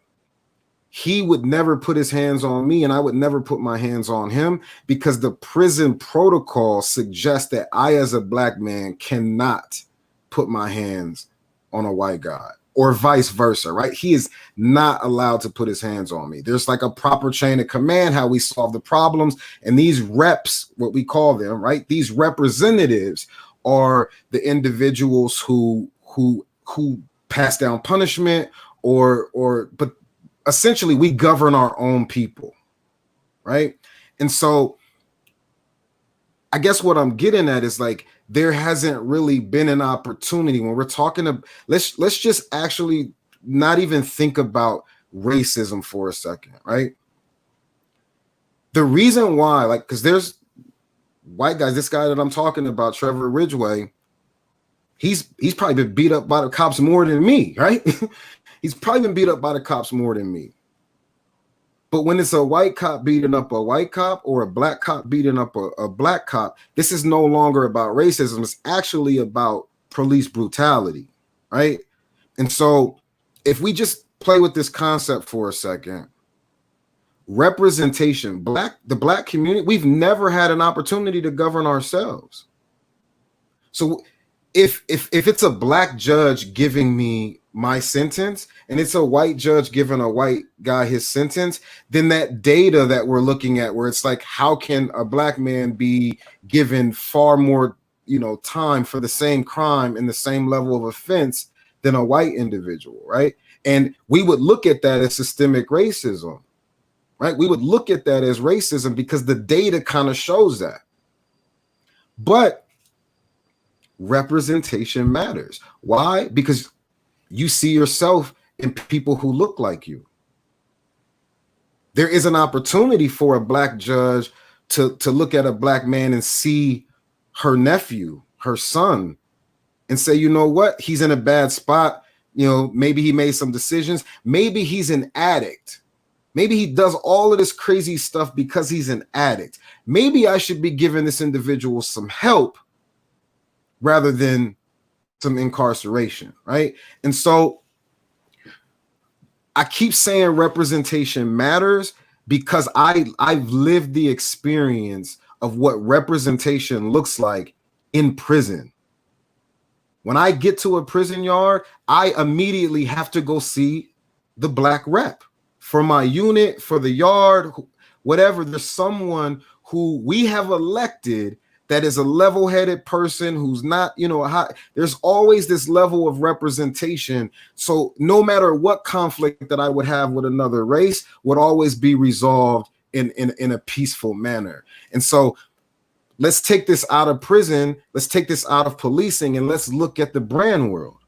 he would never put his hands on me and I would never put my hands on him, because the prison protocol suggests that I, as a black man, cannot put my hands on a white guy, or vice versa, right? He is not allowed to put his hands on me. There's like a proper chain of command, how we solve the problems. And these reps, what we call them, right? These representatives are the individuals who pass down punishment, but essentially we govern our own people, right? And so I guess what I'm getting at is like, there hasn't really been an opportunity when we're talking about, let's just actually not even think about racism for a second, right? The reason why, like, because there's white guys, this guy that I'm talking about, Trevor Ridgway, he's probably been beat up by the cops more than me, right? He's probably been beat up by the cops more than me. But when it's a white cop beating up a white cop or a black cop beating up a black cop, this is no longer about racism. It's actually about police brutality, right? And so if we just play with this concept for a second, representation, the black community, we've never had an opportunity to govern ourselves. So if it's a black judge giving me my sentence and it's a white judge giving a white guy his sentence, then that data that we're looking at, where it's like, how can a black man be given far more, time for the same crime and the same level of offense than a white individual, right? And we would look at that as systemic racism, right? We would look at that as racism because the data kind of shows that. But representation matters. Why? Because you see yourself in people who look like you. There is an opportunity for a black judge to look at a black man and see her nephew, her son, and say, you know what? He's in a bad spot. You know, maybe he made some decisions. Maybe he's an addict. Maybe he does all of this crazy stuff because he's an addict. Maybe I should be giving this individual some help rather than some incarceration, right? And so I keep saying representation matters because I've lived the experience of what representation looks like in prison. When I get to a prison yard, I immediately have to go see the black rep for my unit, for the yard, whatever. There's someone who we have elected that is a level-headed person who's not, you know, there's always this level of representation. So no matter what conflict that I would have with another race would always be resolved in a peaceful manner. And so let's take this out of prison. Let's take this out of policing and let's look at the brand world.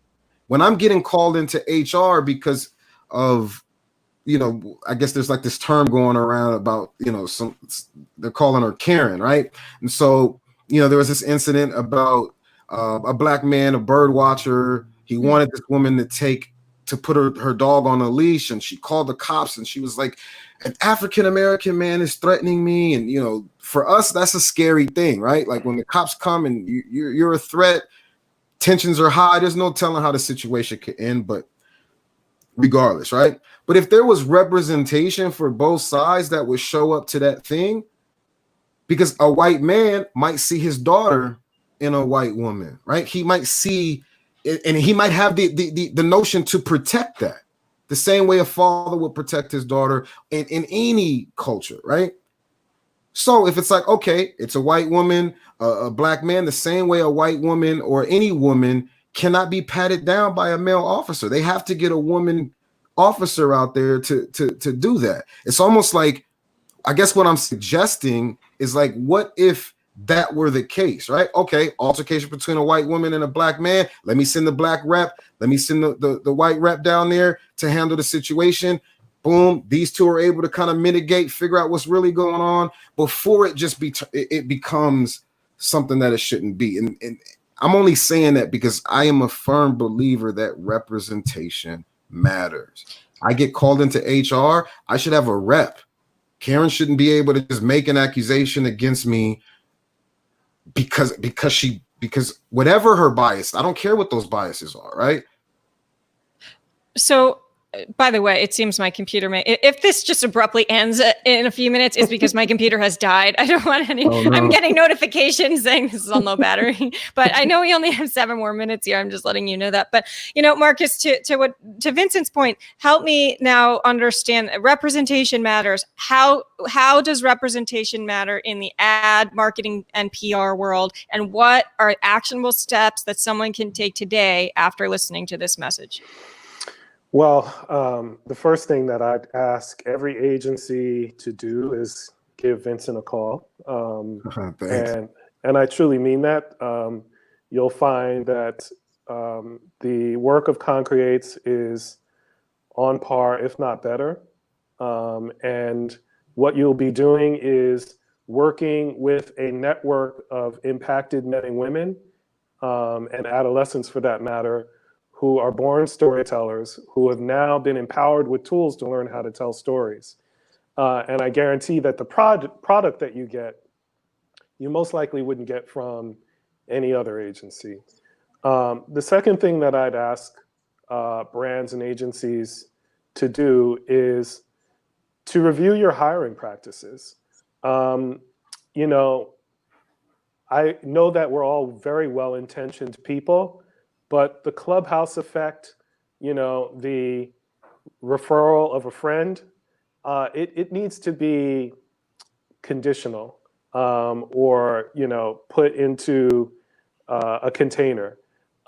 When I'm getting called into HR because of, you know, I guess there's like this term going around about, you know, they're calling her Karen, right? And so, you know, there was this incident about a black man, a bird watcher. He wanted this woman to put her dog on a leash, and she called the cops, and she was like, an African-American man is threatening me. And, you know, for us, that's a scary thing, right? Like when the cops come and you're a threat, tensions are high. There's no telling how the situation could end, but regardless, right? But if there was representation for both sides that would show up to that thing, because a white man might see his daughter in a white woman, right? He might see, and he might have the notion to protect that, the same way a father would protect his daughter in any culture, right? So if it's like, okay, it's a white woman, a black man, the same way a white woman or any woman cannot be patted down by a male officer. They have to get a woman officer out there to do that. It's almost like, I guess what I'm suggesting is like, what if that were the case, right? Okay, altercation between a white woman and a black man. Let me send the black rep. Let me send the white rep down there to handle the situation. Boom, these two are able to kind of mitigate, figure out what's really going on before it becomes something that it shouldn't be. And I'm only saying that because I am a firm believer that representation matters. I get called into HR, I should have a rep. Karen shouldn't be able to just make an accusation against me because whatever her bias, I don't care what those biases are, right? So, by the way, it seems my computer if this just abruptly ends in a few minutes, it's because my computer has died. I don't want any, oh, no. I'm getting notifications saying this is on low battery, but I know we only have 7 more minutes here. I'm just letting you know that. But, you know, Marcus, to Vincent's point, help me now understand representation matters. How does representation matter in the ad marketing and PR world? And what are actionable steps that someone can take today after listening to this message? Well, the first thing that I'd ask every agency to do is give Vincent a call. And I truly mean that. You'll find that the work of ConCreates is on par, if not better. And what you'll be doing is working with a network of impacted men and women, and adolescents for that matter, who are born storytellers, who have now been empowered with tools to learn how to tell stories. And I guarantee that the product that you get, you most likely wouldn't get from any other agency. The second thing that I'd ask brands and agencies to do is to review your hiring practices. You know, I know that we're all very well-intentioned people, but the clubhouse effect, you know, the referral of a friend, it needs to be conditional, or, you know, put into a container.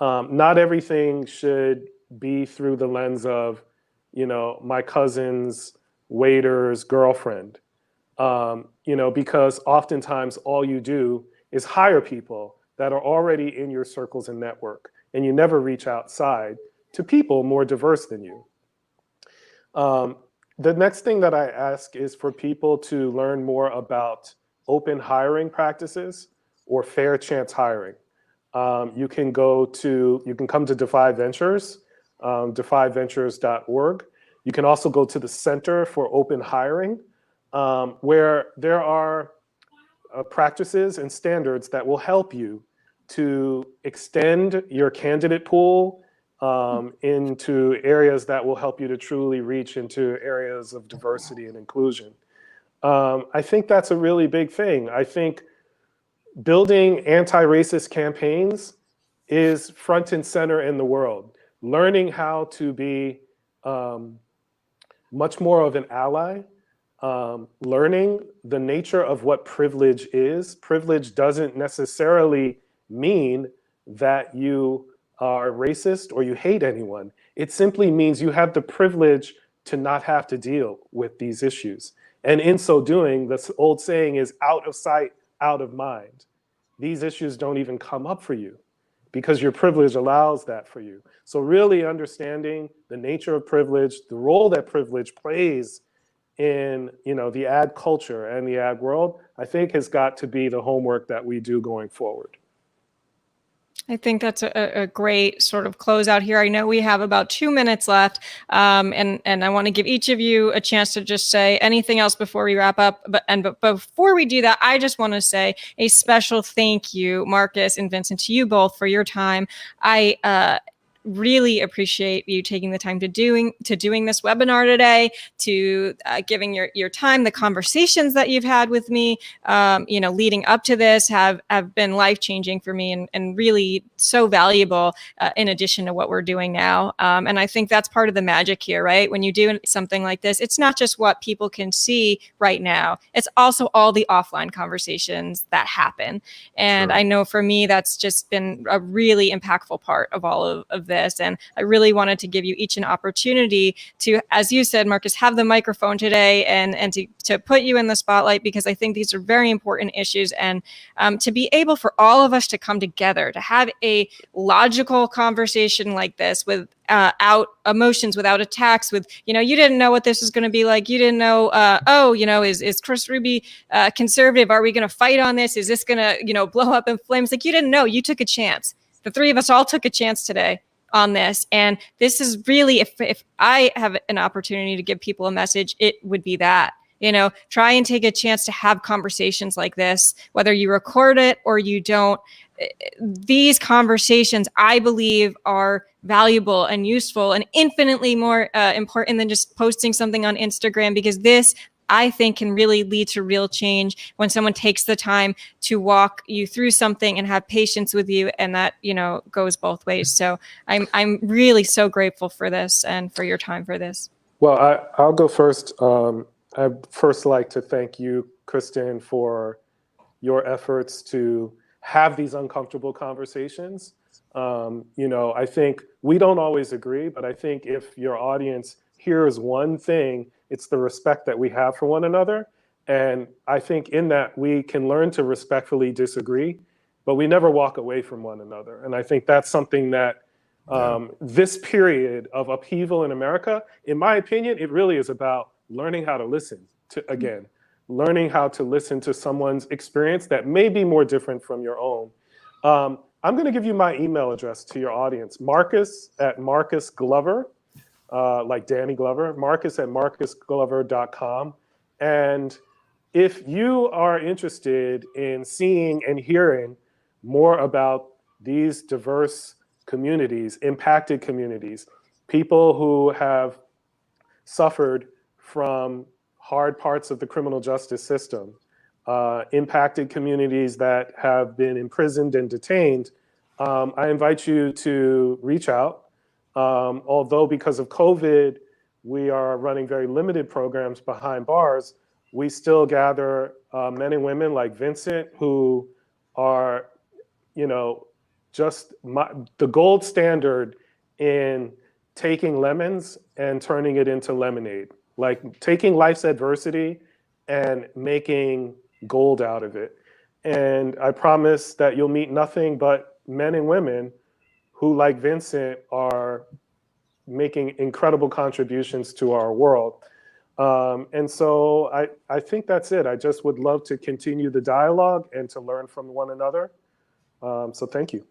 Not everything should be through the lens of, you know, my cousin's waiter's girlfriend. Because oftentimes all you do is hire people that are already in your circles and network, and you never reach outside to people more diverse than you. The next thing that I ask is for people to learn more about open hiring practices or fair chance hiring. You can come to Defy Ventures, defyventures.org. You can also go to the Center for Open Hiring, where there are practices and standards that will help you to extend your candidate pool into areas that will help you to truly reach into areas of diversity and inclusion. I think that's a really big thing. I think building anti-racist campaigns is front and center in the world. Learning how to be much more of an ally, learning the nature of what privilege is. Privilege doesn't necessarily mean that you are racist or you hate anyone. It simply means you have the privilege to not have to deal with these issues. And in so doing, the old saying is out of sight, out of mind. These issues don't even come up for you because your privilege allows that for you. So really understanding the nature of privilege, the role that privilege plays in the ag culture and the ag world, I think has got to be the homework that we do going forward. I think that's a great sort of closeout here. I know we have about 2 minutes left, and I want to give each of you a chance to just say anything else before we wrap up. But before we do that, I just want to say a special thank you, Marcus and Vincent, to you both for your time. I really appreciate you taking the time to doing this webinar today, to giving your time. The conversations that you've had with me, leading up to this have been life-changing for me and really so valuable in addition to what we're doing now. And I think that's part of the magic here, right? When you do something like this, it's not just what people can see right now. It's also all the offline conversations that happen. And I know for me, that's just been a really impactful part of all of this. And I really wanted to give you each an opportunity to, as you said, Marcus, have the microphone today and to put you in the spotlight, because I think these are very important issues. And to be able for all of us to come together, to have a logical conversation like this without emotions, without attacks, with, you didn't know what this was going to be like. You didn't know, is Kris Ruby conservative? Are we going to fight on this? Is this going to, blow up in flames? Like, you didn't know. You took a chance. The three of us all took a chance today on this. And this is really, if I have an opportunity to give people a message, it would be that, try and take a chance to have conversations like this, whether you record it or you don't. These conversations, I believe, are valuable and useful and infinitely more important than just posting something on Instagram, because this, I think, can really lead to real change when someone takes the time to walk you through something and have patience with you, and that, goes both ways. So I'm really so grateful for this and for your time for this. Well, I'll go first. I'd first like to thank you, Kristen, for your efforts to have these uncomfortable conversations. I think we don't always agree, but I think if your audience hears one thing, it's the respect that we have for one another. And I think in that we can learn to respectfully disagree, but we never walk away from one another. And I think that's something that this period of upheaval in America, in my opinion, it really is about learning how to listen to, learning how to listen to someone's experience that may be more different from your own. I'm going to give you my email address to your audience, Marcus Glover, like Danny Glover, marcus@marcusglover.com. And if you are interested in seeing and hearing more about these diverse communities, impacted communities, people who have suffered from hard parts of the criminal justice system, impacted communities that have been imprisoned and detained, I invite you to reach out. Although because of COVID, we are running very limited programs behind bars, we still gather men and women like Vincent who are, just the gold standard in taking lemons and turning it into lemonade. like taking life's adversity and making gold out of it. And I promise that you'll meet nothing but men and women who, like Vincent, are making incredible contributions to our world. And so I think that's it. I just would love to continue the dialogue and to learn from one another. So thank you.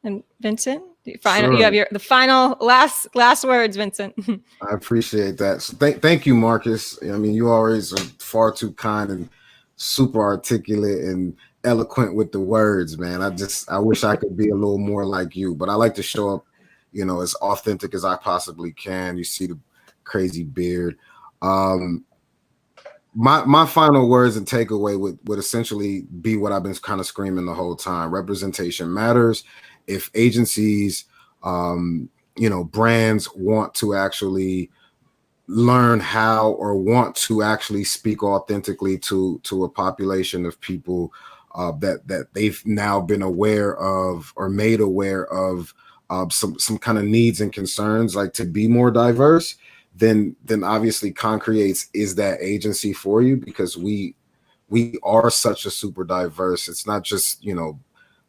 And Vincent, you Sure. have the final last words, Vincent. I appreciate that. So thank you, Marcus. I mean, you always are far too kind and super articulate and eloquent with the words, man. I wish I could be a little more like you, but I like to show up, you know, as authentic as I possibly can. You see the crazy beard. My final words and takeaway would essentially be what I've been kind of screaming the whole time. Representation matters. If agencies, you know, brands want to actually learn how or want to actually speak authentically to a population of people that they've now been aware of or made aware of some kind of needs and concerns, like to be more diverse, then obviously ConCreates is that agency for you, because we are such a super diverse. It's not just, you know,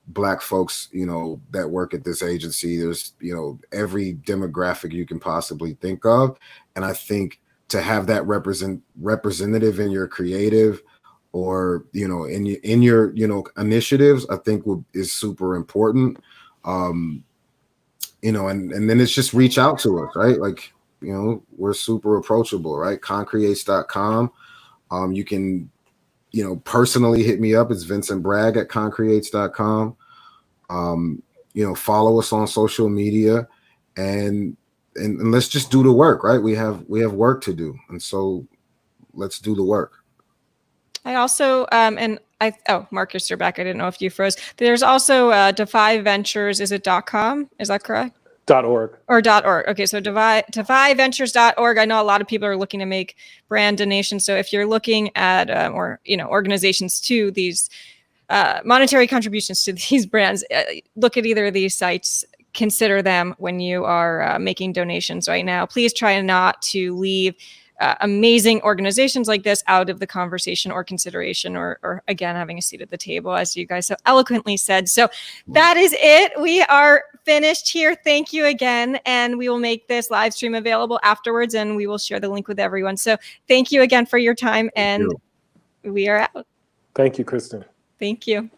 Black folks, you know, that work at this agency. There's, you know, every demographic you can possibly think of. And I think to have that representative in your creative or, you know, in your you know, initiatives, I think is super important. You know, and then it's just reach out to us, right? Like, you know, we're super approachable, right? ConCreates.com. You can, you know, personally hit me up. It's Vincent Bragg at ConCreates.com. You know, follow us on social media and let's just do the work, right? We have work to do. And so let's do the work. I also, Marcus, you're back. I didn't know if you froze. There's also Defy Ventures. Is it .com? Is that correct? .org. Or .org. Okay, so defyventures.org. I know a lot of people are looking to make brand donations. So if you're looking at, or, you know, organizations to these monetary contributions to these brands, look at either of these sites. Consider them when you are making donations right now. Please try not to leave amazing organizations like this out of the conversation or consideration, or again, having a seat at the table, as you guys so eloquently said. So that is it. We are finished here. Thank you again. And we will make this live stream available afterwards, and we will share the link with everyone. So thank you again for your time, and we are out. Thank you, Kristen. Thank you.